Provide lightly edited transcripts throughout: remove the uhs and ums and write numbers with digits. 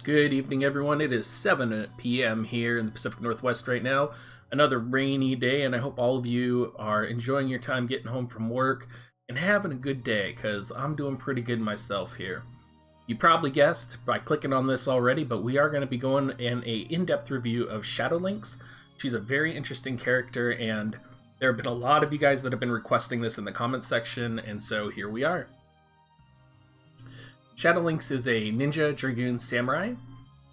Good evening, everyone. It is 7 p.m. here in the Pacific Northwest right now. Another rainy day, and I hope all of you are enjoying your time getting home from work and having a good day, because I'm doing pretty good myself here. You probably guessed by clicking on this already, but we are going to be going in an in-depth review of Shadowlynx. She's a very interesting character, and there have been a lot of you guys that have been requesting this in the comments section, and so here we are. Shadowlynx is a ninja dragoon samurai.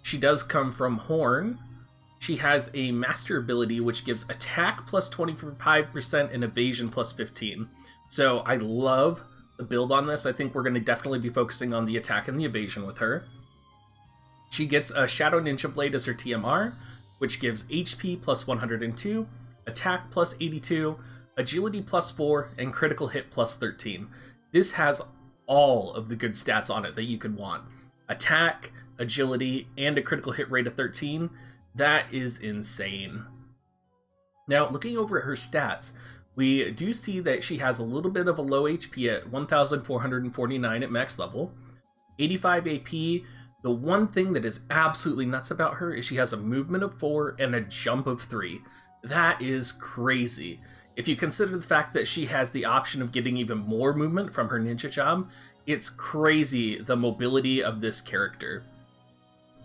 She does come from Horn. She has a master ability which gives attack plus 25% and evasion plus 15. So I love the build on this. I think we're going to definitely be focusing on the attack and the evasion with her. She gets a Shadow Ninja Blade as her TMR, which gives HP plus 102, attack plus 82, agility plus 4, and critical hit plus 13. This has all of the good stats on it that you could want. Attack, agility, and a critical hit rate of 13. That is insane. Now, looking over at her stats, we do see that she has a little bit of a low HP at 1,449 at max level. 85 AP. The one thing that is absolutely nuts about her is she has a movement of 4 and a jump of 3. That is crazy. If you consider the fact that she has the option of getting even more movement from her ninja job, it's crazy the mobility of this character.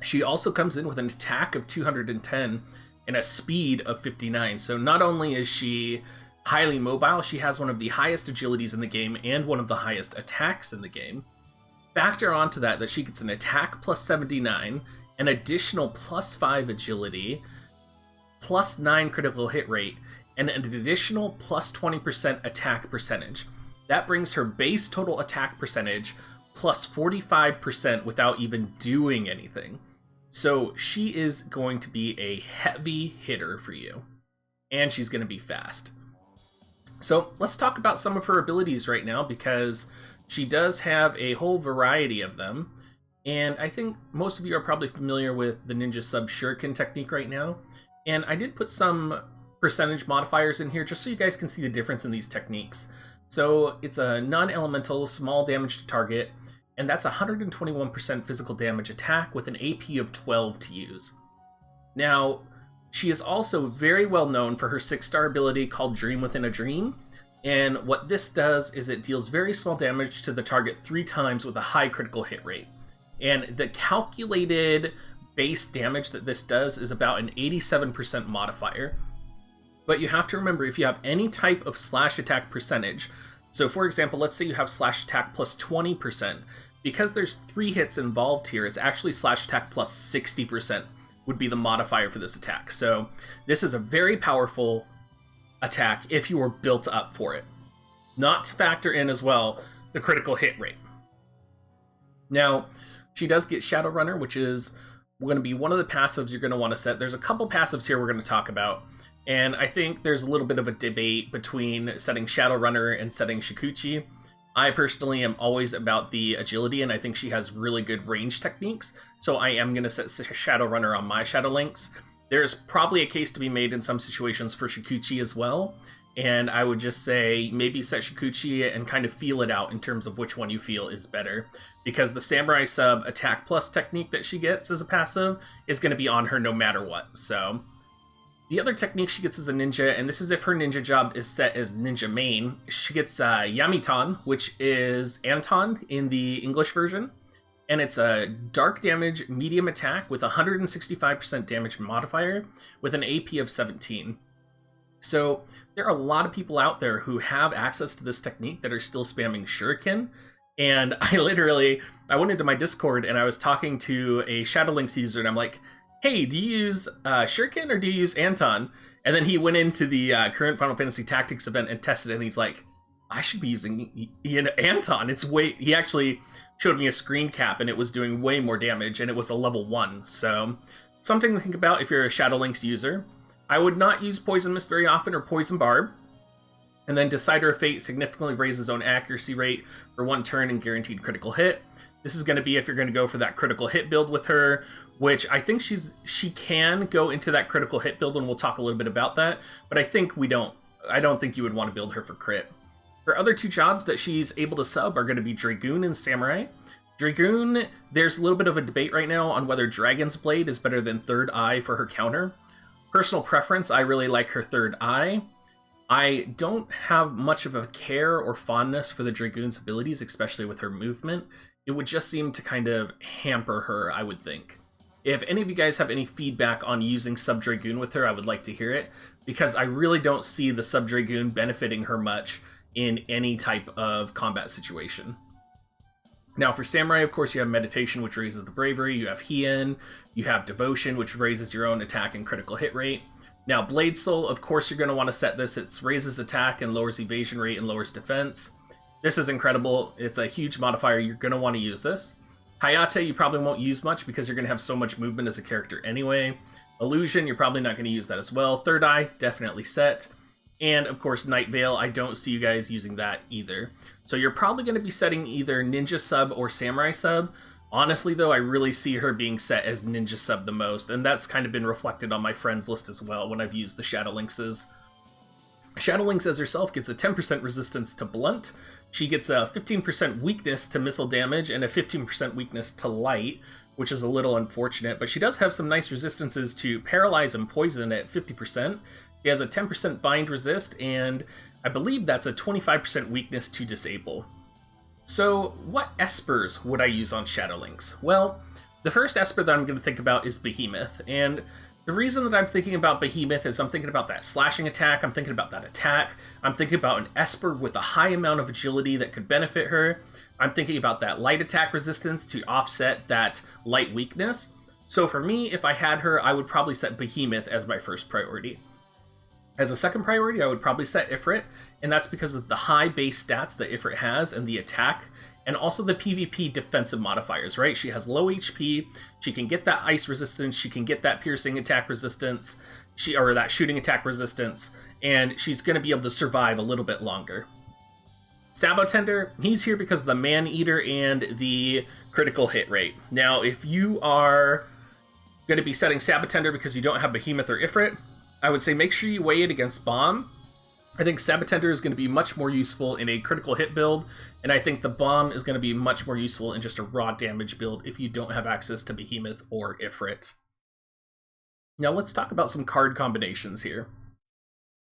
She also comes in with an attack of 210 and a speed of 59. So not only is she highly mobile, she has one of the highest agilities in the game and one of the highest attacks in the game. Factor onto that she gets an attack plus 79, an additional plus 5 agility, plus 9 critical hit rate, and an additional plus 20% attack percentage. That brings her base total attack percentage plus 45% without even doing anything. So she is going to be a heavy hitter for you, and she's going to be fast. So let's talk about some of her abilities right now, because she does have a whole variety of them, and I think most of you are probably familiar with the ninja sub shuriken technique right now, and I did put some percentage modifiers in here just so you guys can see the difference in these techniques. So it's a non-elemental small damage to target, and that's 121% physical damage attack with an AP of 12 to use. Now, she is also very well known for her 6-star ability called Dream Within a Dream, and what this does is it deals very small damage to the target 3 times with a high critical hit rate. And the calculated base damage that this does is about an 87% modifier. But you have to remember, if you have any type of slash attack percentage, so for example, let's say you have slash attack plus 20%, because there's 3 hits involved here, it's actually slash attack plus 60% would be the modifier for this attack. So this is a very powerful attack if you were built up for it. Not to factor in as well the critical hit rate. Now, she does get Shadowrunner, which is going to be one of the passives you're going to want to set. There's a couple passives here we're going to talk about. And I think there's a little bit of a debate between setting Shadowrunner and setting Shikuchi. I personally am always about the agility, and I think she has really good range techniques, so I am going to set Shadowrunner on my Shadowlynx. There's probably a case to be made in some situations for Shikuchi as well, and I would just say maybe set Shikuchi and kind of feel it out in terms of which one you feel is better, because the Samurai Sub Attack Plus technique that she gets as a passive is going to be on her no matter what, so... The other technique she gets as a ninja, and this is if her ninja job is set as ninja main, she gets Yamitan, which is Anton in the English version, and it's a dark damage medium attack with 165% damage modifier with an AP of 17. So there are a lot of people out there who have access to this technique that are still spamming shuriken, and I went into my Discord and I was talking to a Shadowlynx user, and I'm like, hey, do you use Shuriken or do you use Anton? And then he went into the current Final Fantasy Tactics event and tested it, and he's like, I should be using Anton. He actually showed me a screen cap, and it was doing way more damage, and it was a level 1. So, something to think about if you're a Shadowlynx user. I would not use Poison Mist very often or Poison Barb. And then Decider of Fate significantly raises own accuracy rate for 1 turn and guaranteed critical hit. This is going to be if you're going to go for that critical hit build with her, which I think she can go into that critical hit build, and we'll talk a little bit about that, but I don't think you would want to build her for crit. Her other 2 jobs that she's able to sub are going to be Dragoon and Samurai. Dragoon, there's a little bit of a debate right now on whether Dragon's Blade is better than Third Eye for her counter. Personal preference, I really like her Third Eye. I don't have much of a care or fondness for the Dragoon's abilities, especially with her movement. It would just seem to kind of hamper her, I would think. If any of you guys have any feedback on using Sub-Dragoon with her, I would like to hear it, because I really don't see the Sub-Dragoon benefiting her much in any type of combat situation. Now for Samurai, of course, you have Meditation, which raises the Bravery, you have Hien, you have Devotion, which raises your own attack and critical hit rate. Now Blade Soul, of course you're going to want to set this. It raises attack and lowers evasion rate and lowers defense. This is incredible. It's a huge modifier. You're going to want to use this. Hayate, you probably won't use much because you're going to have so much movement as a character anyway. Illusion, you're probably not going to use that as well. Third Eye, definitely set. And of course, Night Veil, I don't see you guys using that either. So you're probably going to be setting either Ninja Sub or Samurai Sub. Honestly, though, I really see her being set as Ninja Sub the most, and that's kind of been reflected on my friends list as well when I've used the Shadowlynxes. Shadowlynx as herself gets a 10% resistance to Blunt. She gets a 15% weakness to missile damage and a 15% weakness to light, which is a little unfortunate, but she does have some nice resistances to Paralyze and Poison at 50%. She has a 10% bind resist, and I believe that's a 25% weakness to disable. So what espers would I use on Shadowlynx? Well, the first esper that I'm going to think about is Behemoth, and the reason that I'm thinking about Behemoth is I'm thinking about that slashing attack, I'm thinking about that attack, I'm thinking about an esper with a high amount of agility that could benefit her, I'm thinking about that light attack resistance to offset that light weakness. So for me, if I had her, I would probably set Behemoth as my first priority. As a second priority, I would probably set Ifrit, and that's because of the high base stats that Ifrit has and the attack, and also the PvP defensive modifiers, right? She has low HP, she can get that ice resistance, she can get that piercing attack resistance, or that shooting attack resistance, and she's going to be able to survive a little bit longer. Sabotender, he's here because of the Man-Eater and the critical hit rate. Now, if you are going to be setting Sabotender because you don't have Behemoth or Ifrit, I would say make sure you weigh it against Bomb. I think Sabotender is going to be much more useful in a critical hit build, and I think the Bomb is going to be much more useful in just a raw damage build if you don't have access to Behemoth or Ifrit. Now let's talk about some card combinations here.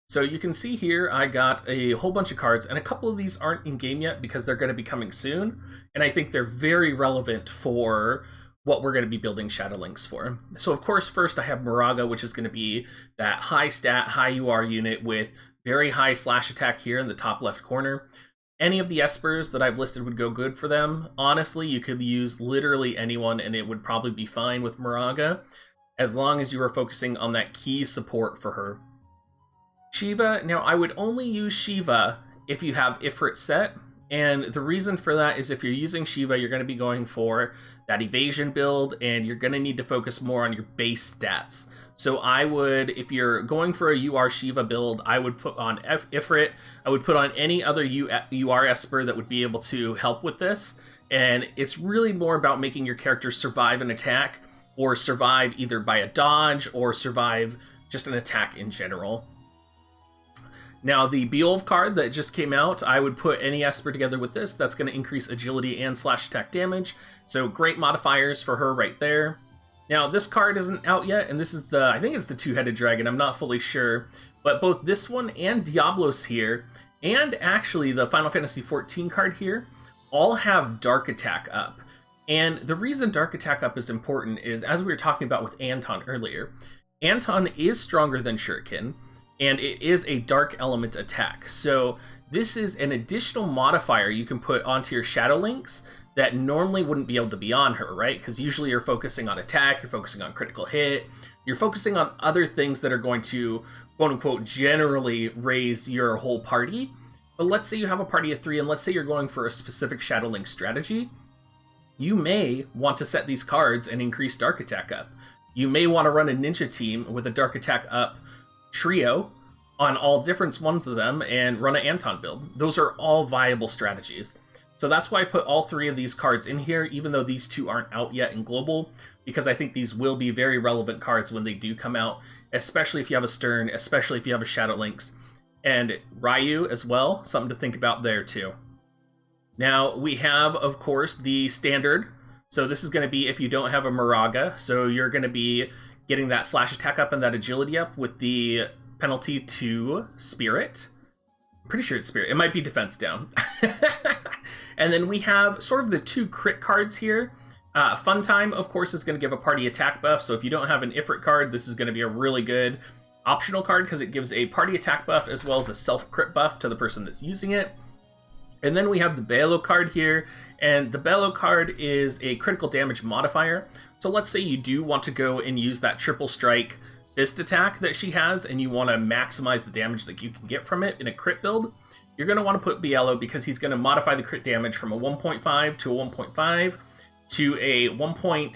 So you can see here I got a whole bunch of cards, and a couple of these aren't in game yet because they're going to be coming soon, and I think they're very relevant for what we're going to be building Shadowlynx for. So of course, first I have Moraga, which is going to be that high stat, high UR unit with very high slash attack here in the top left corner. Any of the espers that I've listed would go good for them. Honestly, you could use literally anyone and it would probably be fine with Moraga, as long as you are focusing on that key support for her. Shiva, now I would only use Shiva if you have Ifrit set, and the reason for that is if you're using Shiva, you're going to be going for that evasion build, and you're going to need to focus more on your base stats. So I would, if you're going for a UR Shiva build, I would put on Ifrit, I would put on any other UR Esper that would be able to help with this, and it's really more about making your character survive an attack, or survive either by a dodge, or survive just an attack in general. Now, the Beolv card that just came out, I would put any Esper together with this. That's going to increase agility and slash attack damage. So great modifiers for her right there. Now, this card isn't out yet, and this is the, I think it's the two-headed dragon. I'm not fully sure. But both this one and Diablos here, and actually the Final Fantasy XIV card here, all have Dark Attack up. And the reason Dark Attack up is important is, as we were talking about with Anton earlier, Anton is stronger than Shuriken, and it is a dark element attack. So this is an additional modifier you can put onto your Shadowlynx that normally wouldn't be able to be on her, right? Because usually you're focusing on attack, you're focusing on critical hit, you're focusing on other things that are going to, quote unquote, generally raise your whole party. But let's say you have a party of 3, and let's say you're going for a specific Shadowlynx strategy. You may want to set these cards and increase Dark Attack up. You may want to run a ninja team with a Dark Attack up trio on all different ones of them and run an Anton build. Those are all viable strategies. So that's why I put all 3 of these cards in here, even though these 2 aren't out yet in Global, because I think these will be very relevant cards when they do come out, especially if you have a Stern, especially if you have a Shadowlynx, and Ryu as well, something to think about there too. Now, we have, of course, the standard. So this is going to be if you don't have a Moraga. So you're going to be getting that slash attack up and that agility up with the penalty to Spirit. I'm pretty sure it's Spirit. It might be defense down. And then we have sort of the 2 crit cards here. Fun Time, of course, is going to give a party attack buff. So if you don't have an Ifrit card, this is going to be a really good optional card because it gives a party attack buff as well as a self-crit buff to the person that's using it. And then we have the Behemoth card here, and the Behemoth card is a critical damage modifier. So let's say you do want to go and use that triple strike fist attack that she has, and you want to maximize the damage that you can get from it in a crit build. You're going to want to put Behemoth because he's going to modify the crit damage from a 1.5 to a 1.5 to a 1.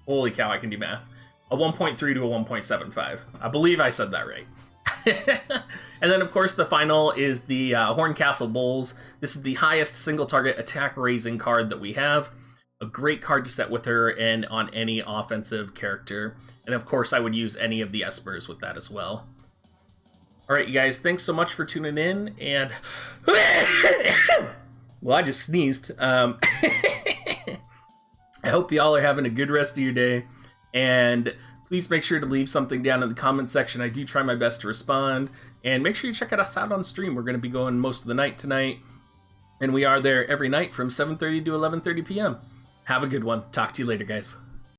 Holy cow, I can do math. A 1.3 to a 1.75. I believe I said that right. And then, of course, the final is the Horncastle Bulls. This is the highest single target attack raising card that we have. A great card to set with her and on any offensive character. And of course, I would use any of the Espers with that as well. All right, you guys, thanks so much for tuning in. And well, I just sneezed. I hope y'all are having a good rest of your day. And please make sure to leave something down in the comment section. I do try my best to respond. And make sure you check us out on stream. We're going to be going most of the night tonight. And we are there every night from 7:30 to 11:30 p.m. Have a good one. Talk to you later, guys.